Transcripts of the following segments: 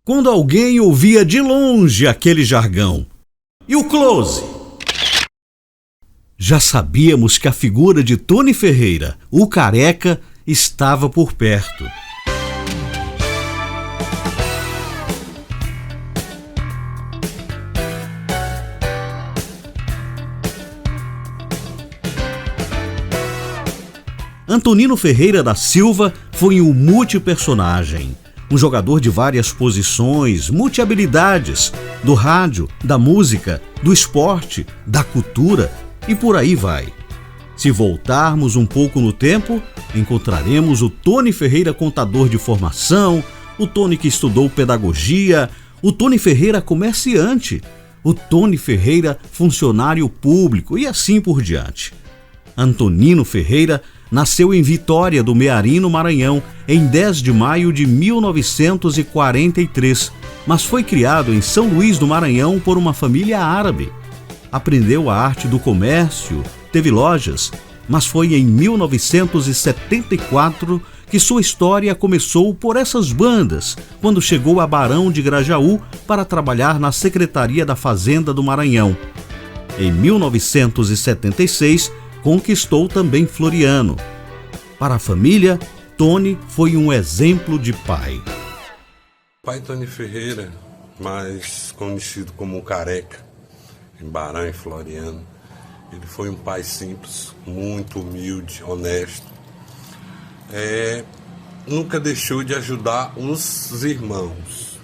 quando alguém ouvia de longe aquele jargão. E o close? Já sabíamos que a figura de Tony Ferreira, o Careca, estava por perto. Antonino Ferreira da Silva foi um multipersonagem, um jogador de várias posições, multi-habilidades, do rádio, da música, do esporte, da cultura e por aí vai. Se voltarmos um pouco no tempo, encontraremos o Tony Ferreira contador de formação, o Tony que estudou pedagogia, o Tony Ferreira comerciante, o Tony Ferreira funcionário público e assim por diante. Antonino Ferreira nasceu em Vitória do Mearim, no Maranhão, em 10 de maio de 1943, mas foi criado em São Luís do Maranhão por uma família árabe. Aprendeu a arte do comércio, teve lojas, mas foi em 1974 que sua história começou por essas bandas, quando chegou a Barão de Grajaú para trabalhar na Secretaria da Fazenda do Maranhão. Em 1976, conquistou também Floriano. Para a família, Tony foi um exemplo de pai. Pai Tony Ferreira, mais conhecido como o Careca, em Barão e Floriano, ele foi um pai simples, muito humilde, honesto. Nunca deixou de ajudar os irmãos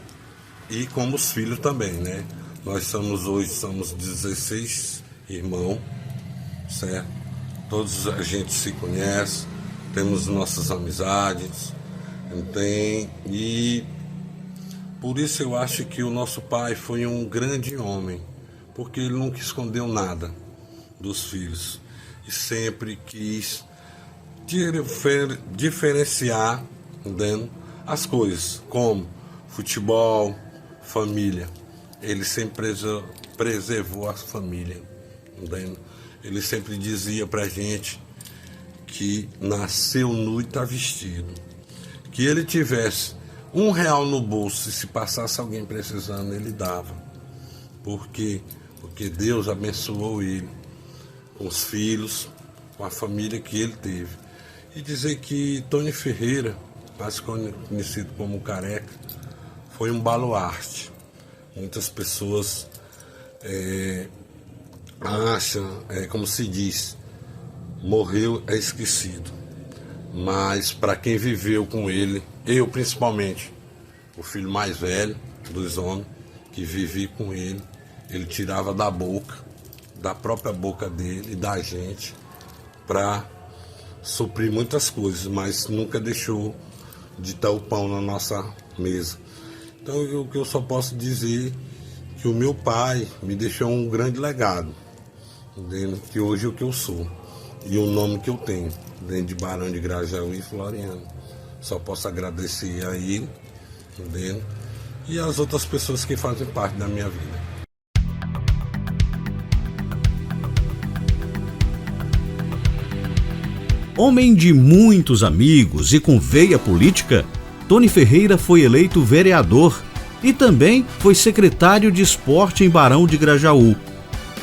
e como os filhos também, né? Nós hoje somos 16 irmãos, certo? Todos a gente se conhece, temos nossas amizades, e por isso eu acho que o nosso pai foi um grande homem, porque ele nunca escondeu nada dos filhos e sempre quis diferenciar, entendeu? As coisas, como futebol, família. Ele sempre preservou a família, entendeu? Ele sempre dizia pra gente que nasceu nu e tá vestido. Que ele tivesse R$1 no bolso e se passasse alguém precisando, ele dava. Por quê? Porque Deus abençoou ele com os filhos, com a família que ele teve. E dizer que Tony Ferreira, mais conhecido como Careca, foi um baluarte. Muitas pessoas acham, como se diz, morreu é esquecido. Mas para quem viveu com ele, eu principalmente, o filho mais velho dos homens, que vivi com ele, ele tirava da boca, da própria boca dele e da gente, para suprir muitas coisas, mas nunca deixou de dar o pão na nossa mesa. Então o que eu só posso dizer que o meu pai me deixou um grande legado, entendeu? Que hoje é o que eu sou e o nome que eu tenho dentro de Barão de Grajaú e Floriano. Só posso agradecer a ele, entendeu? E as outras pessoas que fazem parte da minha vida. Homem de muitos amigos e com veia política, Tony Ferreira foi eleito vereador e também foi secretário de esporte em Barão de Grajaú.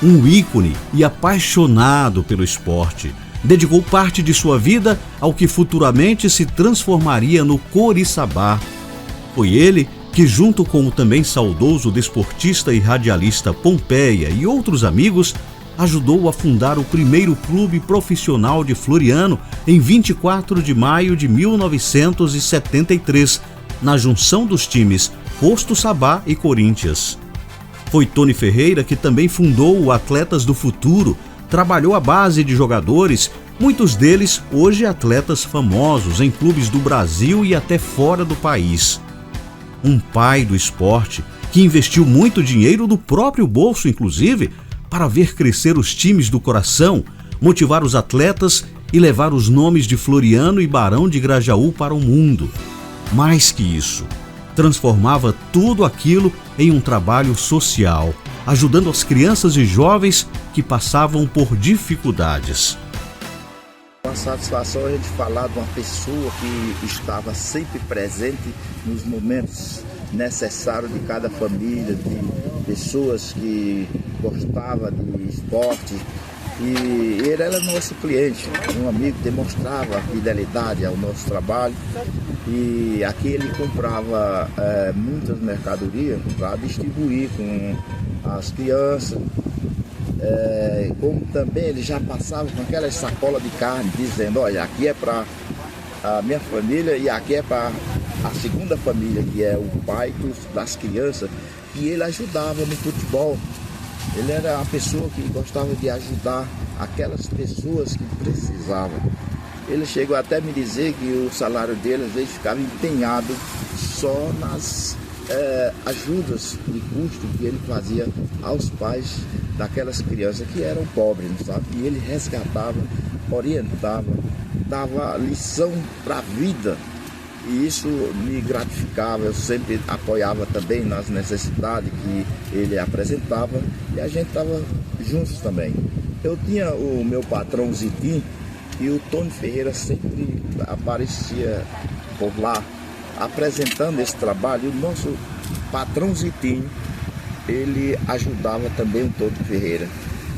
Um ícone e apaixonado pelo esporte, dedicou parte de sua vida ao que futuramente se transformaria no Coriçaba. Foi ele que, junto com o também saudoso desportista e radialista Pompeia e outros amigos, ajudou a fundar o primeiro clube profissional de Floriano em 24 de maio de 1973, na junção dos times Posto Sabá e Corinthians. Foi Tony Ferreira que também fundou o Atletas do Futuro, trabalhou a base de jogadores, muitos deles hoje atletas famosos em clubes do Brasil e até fora do país. Um pai do esporte que investiu muito dinheiro do próprio bolso, inclusive, para ver crescer os times do coração, motivar os atletas e levar os nomes de Floriano e Barão de Grajaú para o mundo. Mais que isso, transformava tudo aquilo em um trabalho social, ajudando as crianças e jovens que passavam por dificuldades. Uma satisfação a gente falar de uma pessoa que estava sempre presente nos momentos necessário de cada família, de pessoas que gostavam de esporte. E ele era nosso cliente, um amigo que demonstrava fidelidade ao nosso trabalho. E aqui ele comprava muitas mercadorias para distribuir com as crianças. Como também ele já passava com aquela sacola de carne, dizendo, olha, aqui é para a minha família e aqui é para a segunda família, que é o pai das crianças, e ele ajudava no futebol. Ele era a pessoa que gostava de ajudar aquelas pessoas que precisavam. Ele chegou até a me dizer que o salário dele às vezes ficava empenhado só nas ajudas de custo que ele fazia aos pais daquelas crianças que eram pobres, sabe? E ele resgatava, orientava, dava lição para a vida. E isso me gratificava, eu sempre apoiava também nas necessidades que ele apresentava e a gente estava juntos também. Eu tinha o meu patrão Zitinho e o Tony Ferreira sempre aparecia por lá apresentando esse trabalho. E o nosso patrão Zitinho, ele ajudava também o Tony Ferreira.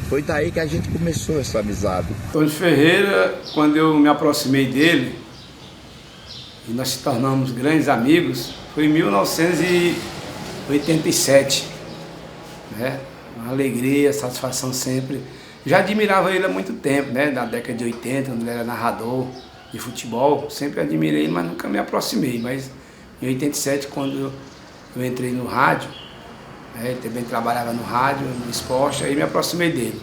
Foi daí que a gente começou essa amizade. Tony Ferreira, quando eu me aproximei dele, e nós se tornamos grandes amigos, foi em 1987, né? Uma alegria, satisfação sempre. Já admirava ele há muito tempo, né? Da década de 80, quando ele era narrador de futebol, sempre admirei ele, mas nunca me aproximei. Mas em 87, quando eu entrei no rádio, né? Ele também trabalhava no rádio, no esporte, aí me aproximei dele.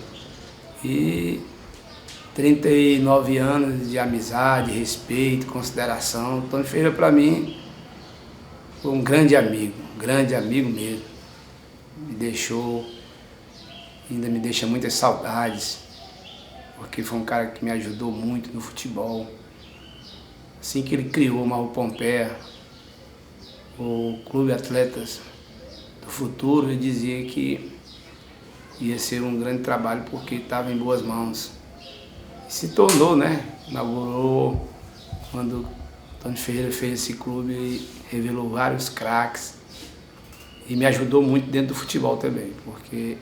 E 39 anos de amizade, respeito, consideração. Tony Ferreira, para mim, foi um grande amigo mesmo. Me deixou, ainda me deixa muitas saudades, porque foi um cara que me ajudou muito no futebol. Assim que ele criou o Marro Pompeia, o Clube Atletas do Futuro, ele dizia que ia ser um grande trabalho porque estava em boas mãos. Se tornou, né? Inaugurou quando Tony Ferreira fez esse clube e revelou vários craques e me ajudou muito dentro do futebol também, porque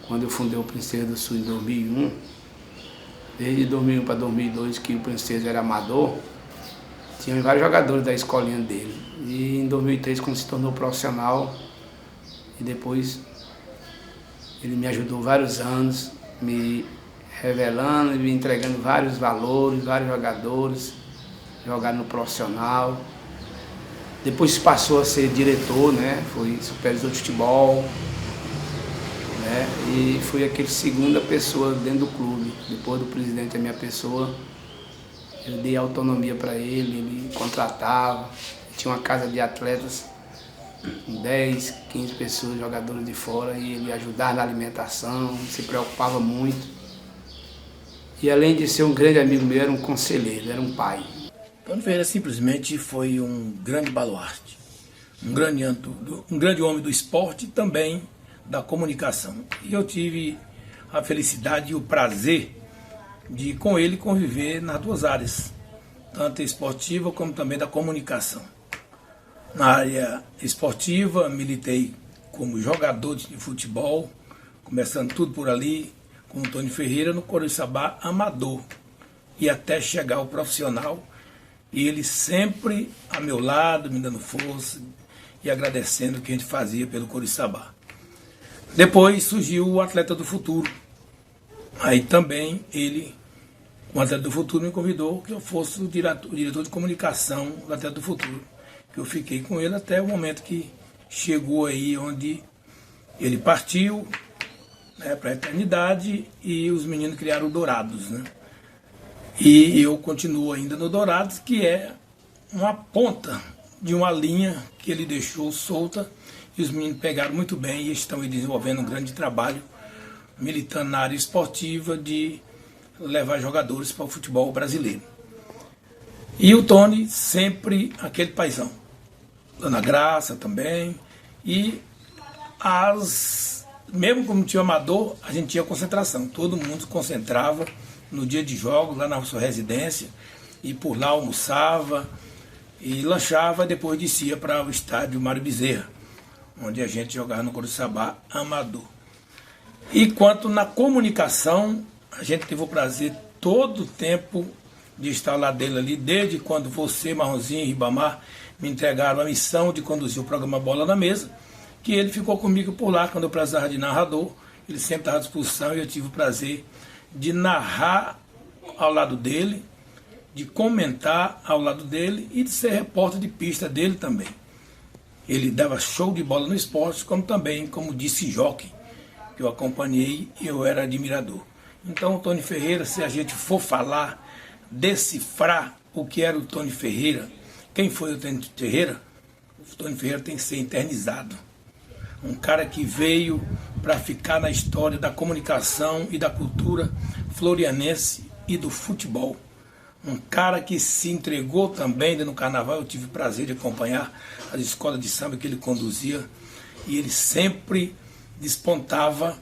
quando eu fundei o Princesa do Sul em 2001, desde 2001 para 2002, que o Princesa era amador, tinha vários jogadores da escolinha dele. E em 2003, quando se tornou profissional, e depois ele me ajudou vários anos, me revelando e me entregando vários valores, vários jogadores, jogaram no profissional. Depois passou a ser diretor, né? Foi supervisor de futebol, né? E fui aquele segunda pessoa dentro do clube. Depois do presidente, a minha pessoa, eu dei autonomia para ele, ele contratava. Tinha uma casa de atletas, 10, 15 pessoas, jogadores de fora, e ele ajudava na alimentação, se preocupava muito. E além de ser um grande amigo meu, era um conselheiro, era um pai. Tony Ferreira simplesmente foi um grande baluarte, um grande homem do esporte e também da comunicação. E eu tive a felicidade e o prazer de com ele conviver nas duas áreas, tanto a esportiva como também da comunicação. Na área esportiva, militei como jogador de futebol, começando tudo por ali, com o Tony Ferreira no Coriçaba amador, e até chegar ao profissional, e ele sempre a meu lado, me dando força e agradecendo o que a gente fazia pelo Coriçaba. Depois surgiu o Atleta do Futuro. Aí também ele, o Atleta do Futuro, me convidou que eu fosse o diretor de comunicação do Atleta do Futuro. Que eu fiquei com ele até o momento que chegou aí onde ele partiu, né, para a eternidade, e os meninos criaram o Dourados, né? E eu continuo ainda no Dourados, que é uma ponta de uma linha que ele deixou solta, e os meninos pegaram muito bem e estão aí desenvolvendo um grande trabalho, militando na área esportiva de levar jogadores para o futebol brasileiro. E o Tony sempre aquele paizão, Dona Graça também, e mesmo como tinha amador, a gente tinha concentração. Todo mundo se concentrava no dia de jogos, lá na sua residência, e por lá almoçava, e lanchava, depois descia para o estádio Mário Bezerra, onde a gente jogava no Coriçaba amador. E quanto na comunicação, a gente teve o prazer todo o tempo de estar lá dele ali, desde quando você, Marronzinho e Ribamar me entregaram a missão de conduzir o programa Bola na Mesa, que ele ficou comigo por lá quando eu precisava de narrador. Ele sempre estava à disposição e eu tive o prazer de narrar ao lado dele, de comentar ao lado dele e de ser repórter de pista dele também. Ele dava show de bola no esporte, como também, como disse jockey, que eu acompanhei e eu era admirador. Então, o Tony Ferreira, se a gente for falar, decifrar o que era o Tony Ferreira, quem foi o Tony Ferreira tem que ser eternizado. Um cara que veio para ficar na história da comunicação e da cultura florianense e do futebol. Um cara que se entregou também no carnaval. Eu tive o prazer de acompanhar as escolas de samba que ele conduzia e ele sempre despontava,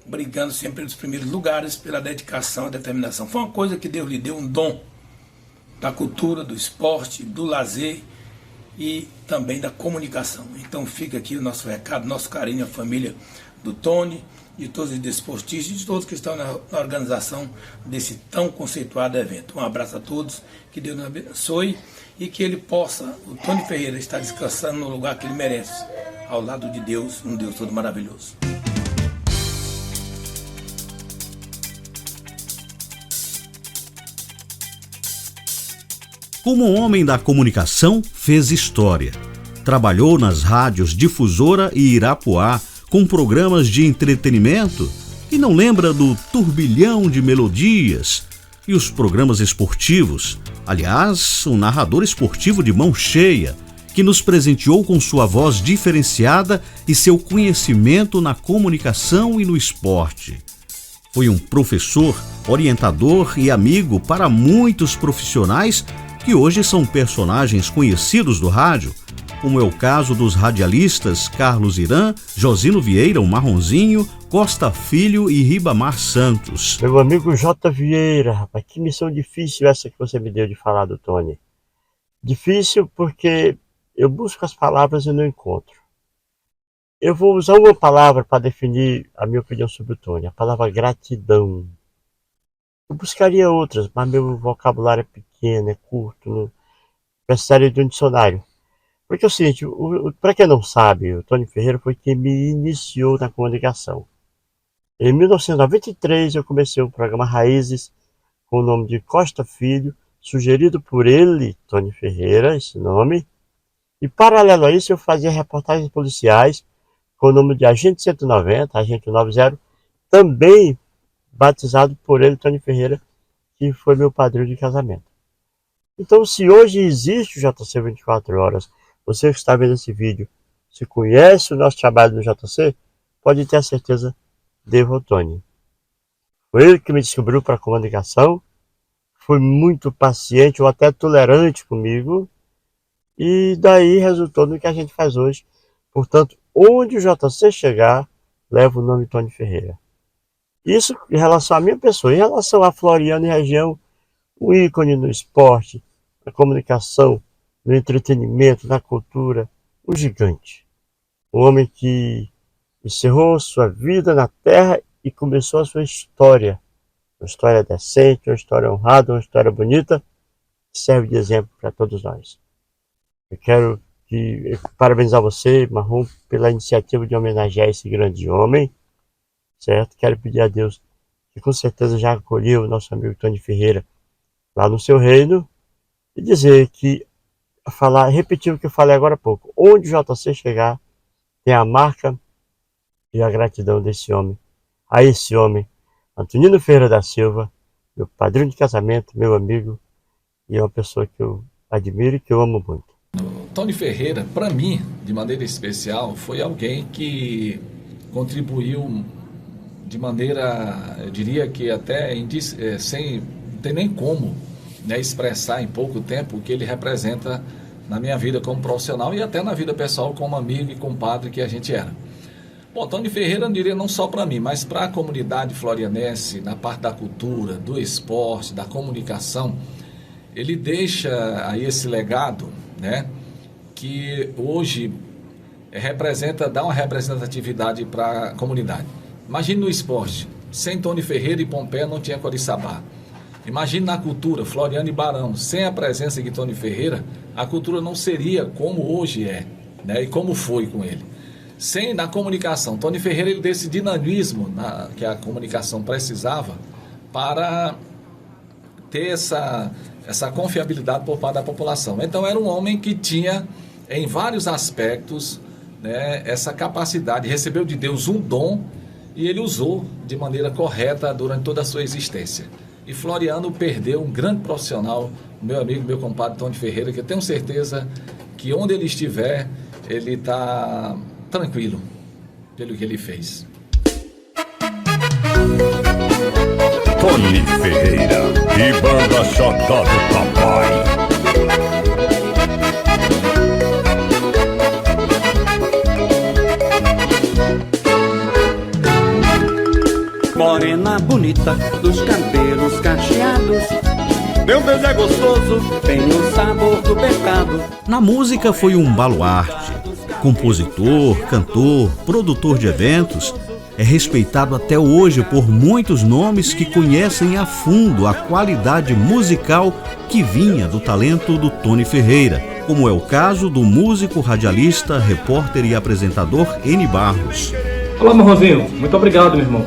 brigando sempre nos primeiros lugares pela dedicação e determinação. Foi uma coisa que Deus lhe deu, um dom da cultura, do esporte, do lazer e também da comunicação. Então fica aqui o nosso recado, nosso carinho à família do Tony, de todos os desportistas e de todos que estão na organização desse tão conceituado evento. Um abraço a todos, que Deus nos abençoe e que ele possa, o Tony Ferreira, estar descansando no lugar que ele merece, ao lado de Deus, um Deus todo maravilhoso. Como homem da comunicação, fez história. Trabalhou nas rádios Difusora e Irapuá com programas de entretenimento e não lembra do turbilhão de melodias e os programas esportivos. Aliás, um narrador esportivo de mão cheia que nos presenteou com sua voz diferenciada e seu conhecimento na comunicação e no esporte. Foi um professor, orientador e amigo para muitos profissionais que hoje são personagens conhecidos do rádio, como é o caso dos radialistas Carlos Irã, Josino Vieira, o Marronzinho, Costa Filho e Ribamar Santos. Meu amigo J. Vieira, rapaz, que missão difícil essa que você me deu de falar do Tony. Difícil porque eu busco as palavras e não encontro. Eu vou usar uma palavra para definir a minha opinião sobre o Tony, a palavra gratidão. Eu buscaria outras, mas meu vocabulário é pequeno, é curto, não precisaria de um dicionário. Porque é o seguinte, para quem não sabe, o Tony Ferreira foi quem me iniciou na comunicação. Em 1993 eu comecei o programa Raízes com o nome de Costa Filho, sugerido por ele, Tony Ferreira, esse nome. E paralelo a isso eu fazia reportagens policiais com o nome de Agente 190, Agente 90, também batizado por ele, Tony Ferreira, que foi meu padrinho de casamento. Então, se hoje existe o JC 24 Horas, você que está vendo esse vídeo, se conhece o nosso trabalho no JC, pode ter a certeza, devo ao Tony. Foi ele que me descobriu para a comunicação, foi muito paciente ou até tolerante comigo, e daí resultou no que a gente faz hoje. Portanto, onde o JC chegar, leva o nome Tony Ferreira. Isso em relação à minha pessoa. Em relação à Floriano e região, o ícone no esporte, na comunicação, no entretenimento, na cultura, o gigante. O homem que encerrou sua vida na terra e começou a sua história. Uma história decente, uma história honrada, uma história bonita, que serve de exemplo para todos nós. Eu quero parabenizar você, Marrom, pela iniciativa de homenagear esse grande homem. Certo? Quero pedir a Deus que com certeza já acolheu o nosso amigo Tony Ferreira lá no seu reino e dizer que, repetir o que eu falei agora há pouco, onde o JC chegar tem a marca e a gratidão desse homem, a esse homem, Antonino Ferreira da Silva, meu padrinho de casamento, meu amigo e é uma pessoa que eu admiro e que eu amo muito. Tony Ferreira, para mim, de maneira especial, foi alguém que contribuiu de maneira, eu diria que até sem ter nem como, né, expressar em pouco tempo o que ele representa na minha vida como profissional e até na vida pessoal como amigo e compadre que a gente era. Bom, Tony Ferreira, eu diria não só para mim, mas para a comunidade florianense, na parte da cultura, do esporte, da comunicação, ele deixa aí esse legado, né, que hoje dá uma representatividade para a comunidade. Imagine no esporte, sem Tony Ferreira e Pompeia não tinha Coriçaba. Imagine na cultura, Floriano e Barão, sem a presença de Tony Ferreira, a cultura não seria como hoje é, né, e como foi com ele. Sem na comunicação, Tony Ferreira ele deu esse dinamismo que a comunicação precisava para ter essa confiabilidade por parte da população. Então era um homem que tinha, em vários aspectos, né, essa capacidade, recebeu de Deus um dom e ele usou de maneira correta durante toda a sua existência. E Floriano perdeu um grande profissional, meu amigo, meu compadre Tony Ferreira, que eu tenho certeza que onde ele estiver, ele está tranquilo pelo que ele fez. Tony Ferreira e Banda Xodó do Papai. Morena bonita, dos cabelos cacheados, meu beijo é gostoso, tem o sabor do pecado. Na música foi um baluarte, compositor, cantor, produtor de eventos. É respeitado até hoje por muitos nomes que conhecem a fundo a qualidade musical que vinha do talento do Tony Ferreira, como é o caso do músico, radialista, repórter e apresentador Eni Barros. Olá, Marronzinho, muito obrigado, meu irmão,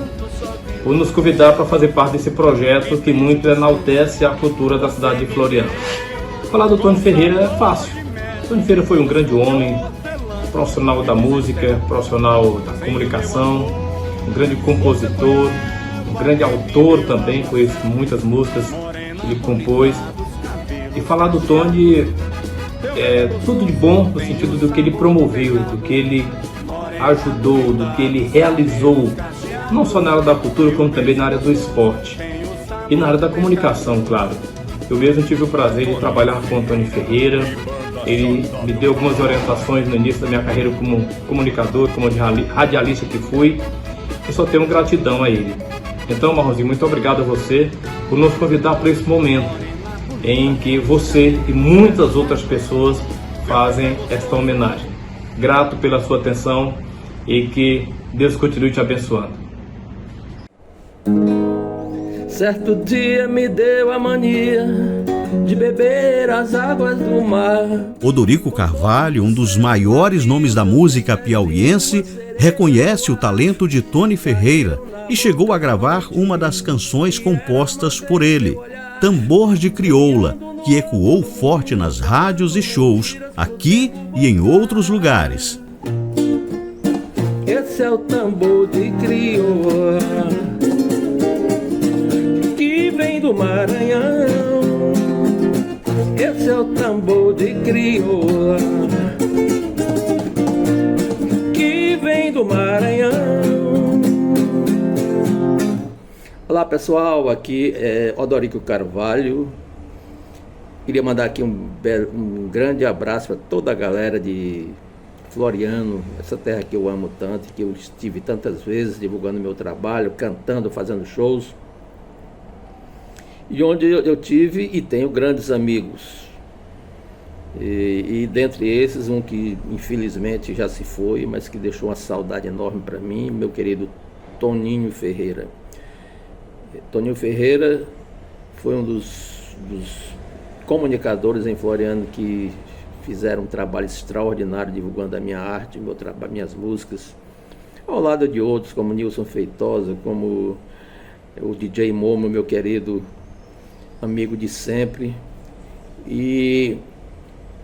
por nos convidar para fazer parte desse projeto que muito enaltece a cultura da cidade de Floriano. Falar do Tony Ferreira é fácil. Tony Ferreira foi um grande homem, profissional da música, profissional da comunicação, um grande compositor, um grande autor também, conheço muitas músicas que ele compôs. E falar do Tony é tudo de bom no sentido do que ele promoveu, do que ele ajudou, do que ele realizou, não só na área da cultura, como também na área do esporte e na área da comunicação, claro. Eu mesmo tive o prazer de trabalhar com o Tony Ferreira. Ele me deu algumas orientações no início da minha carreira como comunicador, como radialista que fui. Eu só tenho gratidão a ele. Então, Marronzinho, muito obrigado a você por nos convidar para esse momento em que você e muitas outras pessoas fazem esta homenagem. Grato pela sua atenção e que Deus continue te abençoando. Certo dia me deu a mania de beber as águas do mar. Odorico Carvalho, um dos maiores nomes da música piauiense, reconhece o talento de Tony Ferreira e chegou a gravar uma das canções compostas por ele, Tambor de Crioula, que ecoou forte nas rádios e shows, aqui e em outros lugares. Esse é o tambor de crioula que vem do Maranhão. Esse é o tambor de crioula que vem do Maranhão. Olá pessoal, aqui é Odorico Carvalho. Queria mandar aqui um grande abraço para toda a galera de Floriano, essa terra que eu amo tanto, que eu estive tantas vezes divulgando meu trabalho, cantando, fazendo shows. E onde eu tive e tenho grandes amigos. E dentre esses, um que infelizmente já se foi, mas que deixou uma saudade enorme para mim, meu querido Toninho Ferreira. Toninho Ferreira foi um dos comunicadores em Floriano que fizeram um trabalho extraordinário divulgando a minha arte, minhas músicas, ao lado de outros como Nilson Feitosa, como o DJ Momo, meu querido amigo de sempre.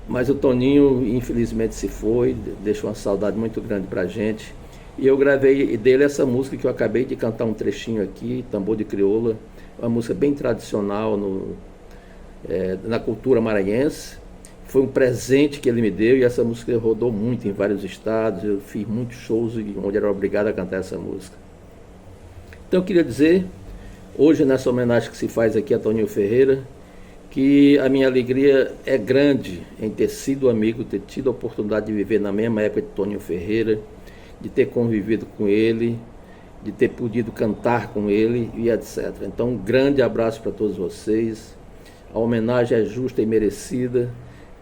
Mas o Toninho infelizmente se foi, deixou uma saudade muito grande pra gente. E eu gravei dele essa música que eu acabei de cantar um trechinho aqui, Tambor de Crioula, uma música bem tradicional na cultura maranhense. Foi um presente que ele me deu e essa música rodou muito em vários estados. Eu fiz muitos shows onde era obrigado a cantar essa música. Então eu queria dizer, hoje nessa homenagem que se faz aqui a Toninho Ferreira, que a minha alegria é grande em ter sido amigo, ter tido a oportunidade de viver na mesma época de Toninho Ferreira, de ter convivido com ele, de ter podido cantar com ele e etc. Então um grande abraço para todos vocês. A homenagem é justa e merecida.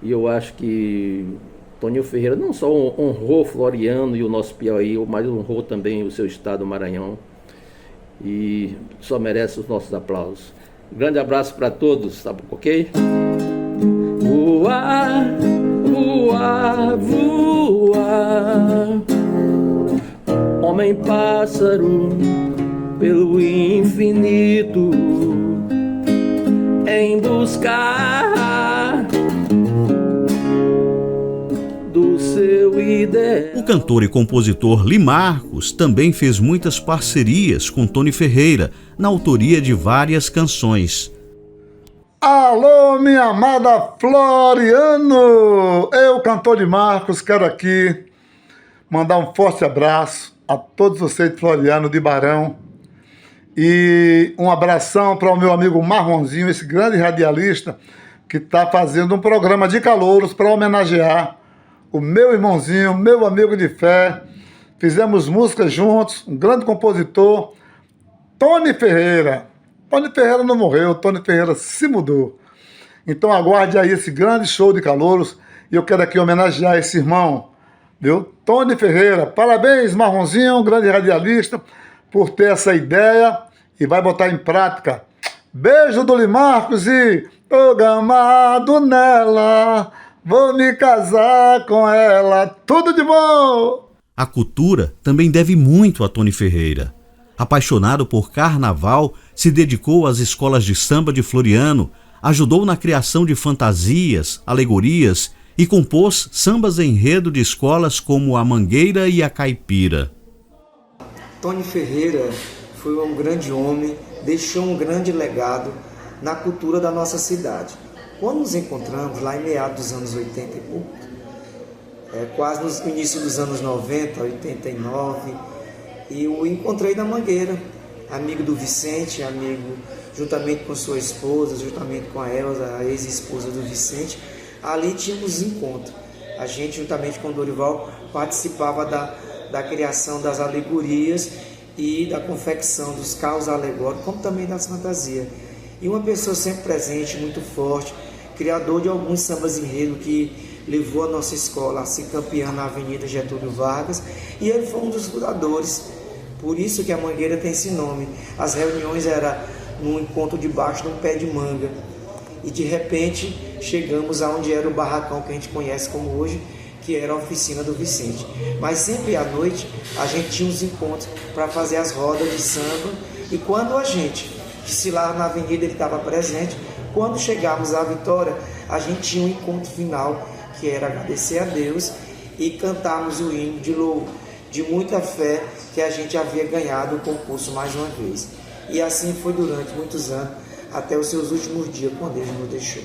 E eu acho que Toninho Ferreira não só honrou Floriano e o nosso Piauí, mas honrou também o seu estado, o Maranhão. E só merece os nossos aplausos. Grande abraço para todos, tá, ok? Voar, voar, voar, homem-pássaro pelo infinito, em buscar do seu ideal. O cantor e compositor Li Marcos também fez muitas parcerias com Tony Ferreira na autoria de várias canções. Alô, minha amada Floriano! Eu, cantor Li Marcos, quero aqui mandar um forte abraço a todos vocês de Floriano, de Barão. E um abração para o meu amigo Marronzinho, esse grande radialista que está fazendo um programa de calouros para homenagear o meu irmãozinho, meu amigo de fé. Fizemos músicas juntos, um grande compositor, Tony Ferreira. Tony Ferreira não morreu, Tony Ferreira se mudou. Então aguarde aí esse grande show de calouros e eu quero aqui homenagear esse irmão, viu? Tony Ferreira. Parabéns, Marronzinho, um grande radialista, por ter essa ideia e vai botar em prática. Beijo do Li Marcos e tô gamado nela, vou me casar com ela, tudo de bom! A cultura também deve muito a Tony Ferreira. Apaixonado por carnaval, se dedicou às escolas de samba de Floriano, ajudou na criação de fantasias, alegorias e compôs sambas enredo de escolas como a Mangueira e a Caipira. Tony Ferreira foi um grande homem, deixou um grande legado na cultura da nossa cidade. Quando nos encontramos, lá em meados dos anos 80 e pouco, quase no início dos anos 90, 89, e o encontrei na Mangueira, amigo do Vicente, amigo juntamente com sua esposa, juntamente com a Elza, a ex-esposa do Vicente. Ali tínhamos encontro. A gente, juntamente com o Dorival, participava da criação das alegorias e da confecção dos carros alegóricos, como também das fantasias. E uma pessoa sempre presente, muito forte, criador de alguns sambas enredo que levou a nossa escola a ser campeã na Avenida Getúlio Vargas, e ele foi um dos fundadores. Por isso que a Mangueira tem esse nome. As reuniões eram num encontro debaixo de um pé de manga. E de repente chegamos aonde era o barracão que a gente conhece como hoje, que era a oficina do Vicente. Mas sempre à noite a gente tinha uns encontros para fazer as rodas de samba. E quando a gente, que se lá na avenida ele estava presente, quando chegávamos à vitória, a gente tinha um encontro final, que era agradecer a Deus e cantarmos o hino de louvor, de muita fé, que a gente havia ganhado o concurso mais uma vez. E assim foi durante muitos anos, até os seus últimos dias, quando ele nos deixou.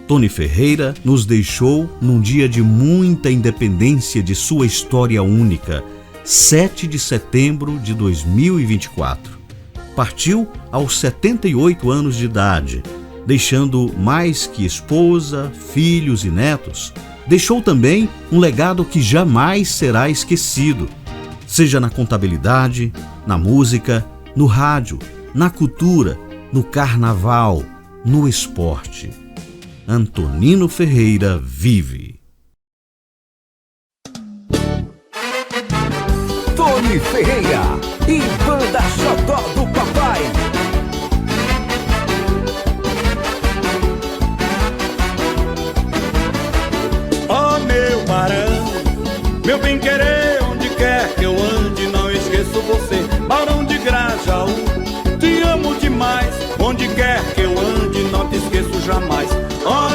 Tony Ferreira nos deixou num dia de muita independência de sua história única, 7 de setembro de 2024. Partiu aos 78 anos de idade, deixando mais que esposa, filhos e netos. Deixou também um legado que jamais será esquecido, seja na contabilidade, na música, no rádio, na cultura, no carnaval, no esporte. Antonino Ferreira vive. Tony Ferreira e Banda Xodó do Papai. Ó meu Barão, meu bem-querer, onde quer que eu ande, não esqueço você, Barão de Grajaú. Te amo demais, onde quer que eu ande, não te esqueço jamais. Ó